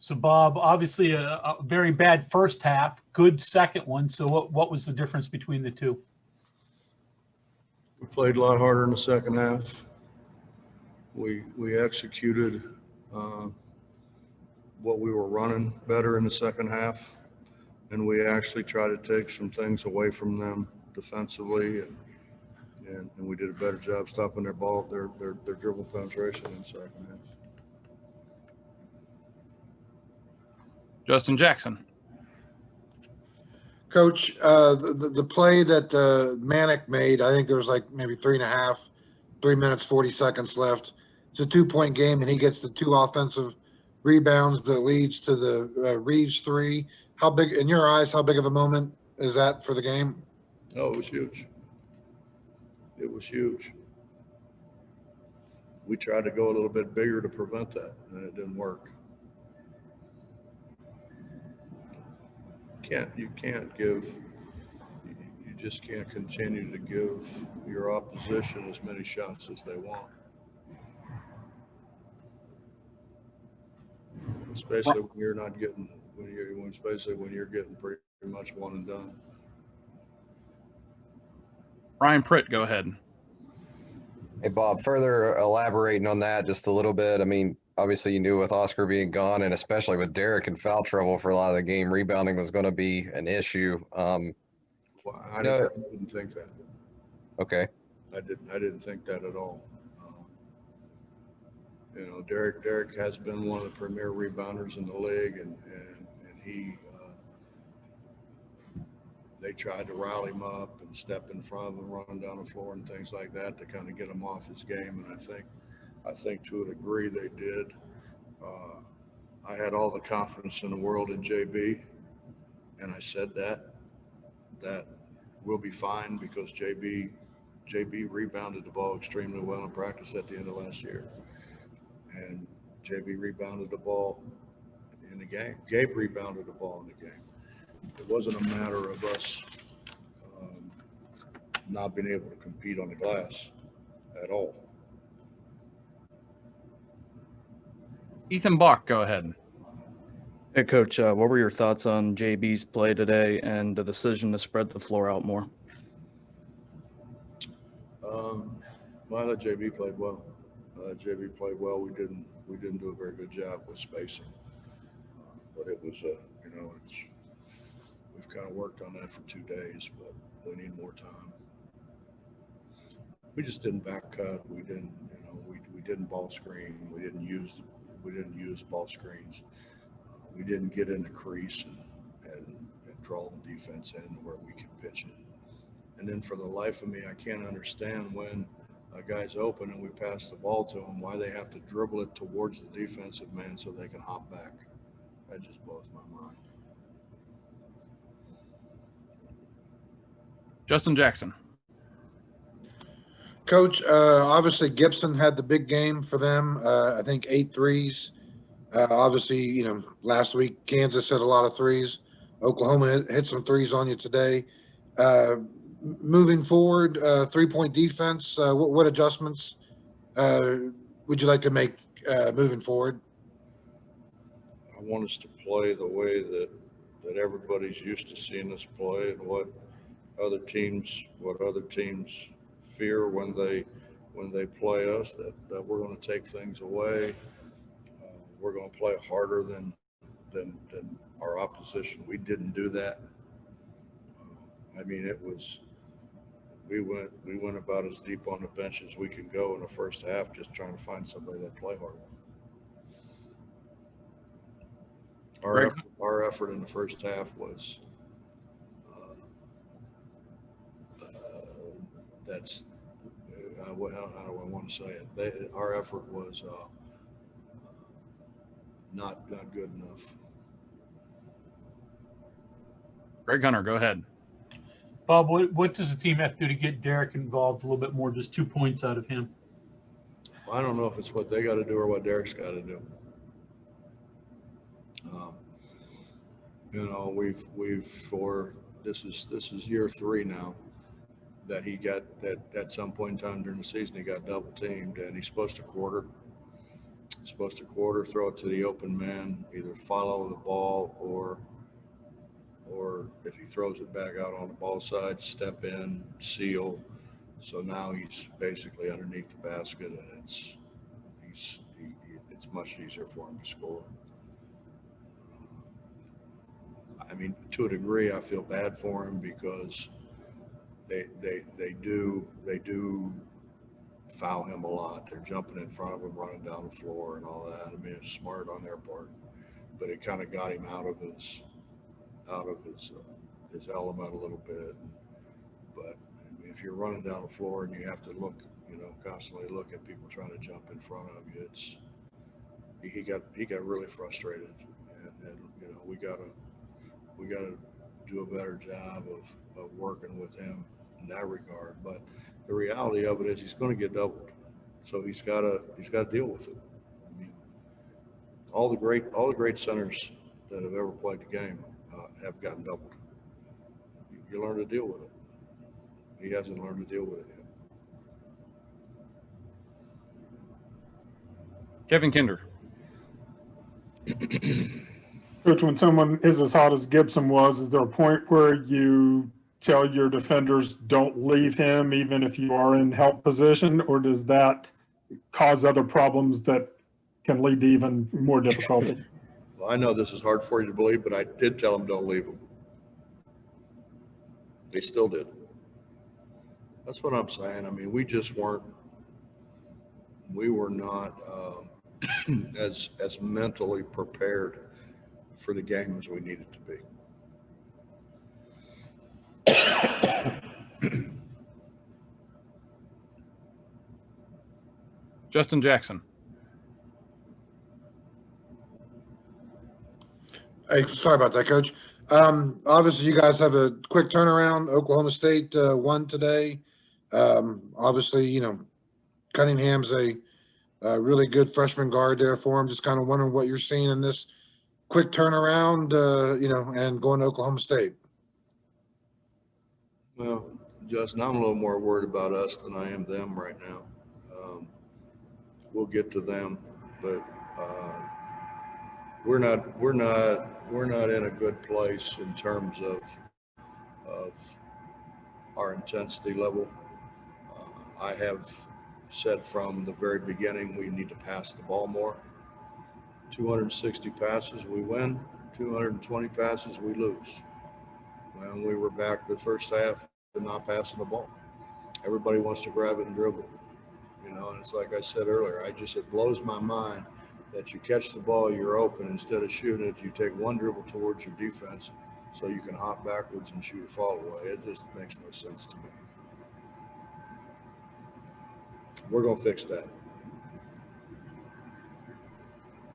So Bob, obviously a very bad first half, good second one. So what was the difference between the two? We played a lot harder in the second half. We executed what we were running better in the second half, and we actually tried to take some things away from them defensively, and we did a better job stopping their dribble penetration in the second half. Justin Jackson. Coach, the play that Manic made, I think there was like maybe 3 minutes, 40 seconds left. It's a 2-point game, and he gets the 2 offensive rebounds that leads to the Reeves 3. How big, in your eyes, how big of a moment is that for the game? Oh, it was huge. It was huge. We tried to go a little bit bigger to prevent that, and it didn't work. You just can't continue to give your opposition as many shots as they want. Especially when you're not getting, when you're getting pretty much one and done. Ryan Pritt, go ahead. Hey, Bob, further elaborating on that just a little bit. I mean, obviously you knew with Oscar being gone, and especially with Derek in foul trouble for a lot of the game, rebounding was going to be an issue. Well, I didn't think that. Okay. I didn't think that at all. Derek has been one of the premier rebounders in the league, and they tried to rile him up and step in front of him, running down the floor and things like that to kind of get him off his game. And I think to a degree they did. I had all the confidence in the world in JB, and I said that we'll be fine because JB rebounded the ball extremely well in practice at the end of last year. And JB rebounded the ball in the game. Gabe rebounded the ball in the game. It wasn't a matter of us not being able to compete on the glass at all. Ethan Bach, go ahead. Hey, Coach, what were your thoughts on JB's play today and the decision to spread the floor out more? Well, I thought JB played well. JB played well. We didn't do a very good job with spacing, but it was we've kind of worked on that for 2 days, but we need more time. We just didn't back cut. We didn't ball screen. We didn't use ball screens. We didn't get in the crease and draw the defense in where we could pitch it. And then for the life of me, I can't understand when a guy's open and we pass the ball to him, why they have to dribble it towards the defensive man so they can hop back. That just blows my mind. Justin Jackson. Coach, obviously Gibson had the big game for them. I think 8 threes. Obviously, last week Kansas hit a lot of threes. Oklahoma hit some threes on you today. Moving forward, 3-point defense, what adjustments would you like to make moving forward? I want us to play the way that everybody's used to seeing us play, and what other teams fear when they play us, that we're going to take things away. We're going to play harder than our opposition. We didn't do that. I mean, we went about as deep on the bench as we could go in the first half, just trying to find somebody that play hard. Our effort in the first half was how do I want to say it? Our effort was not good enough. Greg Hunter, go ahead. Bob, what does the team have to do to get Derek involved a little bit more? Just 2 points out of him. I don't know if it's what they got to do or what Derek's got to do. This is year 3 now that he got that at some point in time during the season he got double teamed, and he's supposed to quarter. supposed to quarter, throw it to the open man, either follow the ball or if he throws it back out on the ball side, step in, seal. So now he's basically underneath the basket, and it's much easier for him to score. I mean, to a degree, I feel bad for him because they do foul him a lot. They're jumping in front of him, running down the floor, and all that. I mean, it's smart on their part, but it kind of got him out of his element a little bit. But I mean, if you're running down the floor and you have to look, constantly look at people trying to jump in front of you, he got really frustrated, and we gotta do a better job of working with him in that regard. But the reality of it is he's going to get doubled, so he's got to deal with it. I mean, all the great centers that have ever played the game have gotten doubled. You learn to deal with it. He hasn't learned to deal with it yet. Kevin Kinder. Coach, when someone is as hot as Gibson was, is there a point where you tell your defenders don't leave him even if you are in help position, or does that cause other problems that can lead to even more difficulty? Well, I know this is hard for you to believe, but I did tell them don't leave him. They still did. That's what I'm saying. I mean, we were not as mentally prepared for the game as we needed to be. Justin Jackson. Hey, sorry about that, Coach. Obviously, you guys have a quick turnaround. Oklahoma State won today. Obviously, Cunningham's a really good freshman guard there for him. Just kind of wondering what you're seeing in this quick turnaround, and going to Oklahoma State. Well, Justin, I'm a little more worried about us than I am them right now. We'll get to them, but we're not in a good place in terms of our intensity level. I have said from the very beginning we need to pass the ball more. 260 passes, we win. 220 passes, we lose. When we were back the first half and not passing the ball, everybody wants to grab it and dribble. And it's like I said earlier, it blows my mind that you catch the ball, you're open, instead of shooting it, you take one dribble towards your defense so you can hop backwards and shoot a fall away. It just makes no sense to me. We're going to fix that.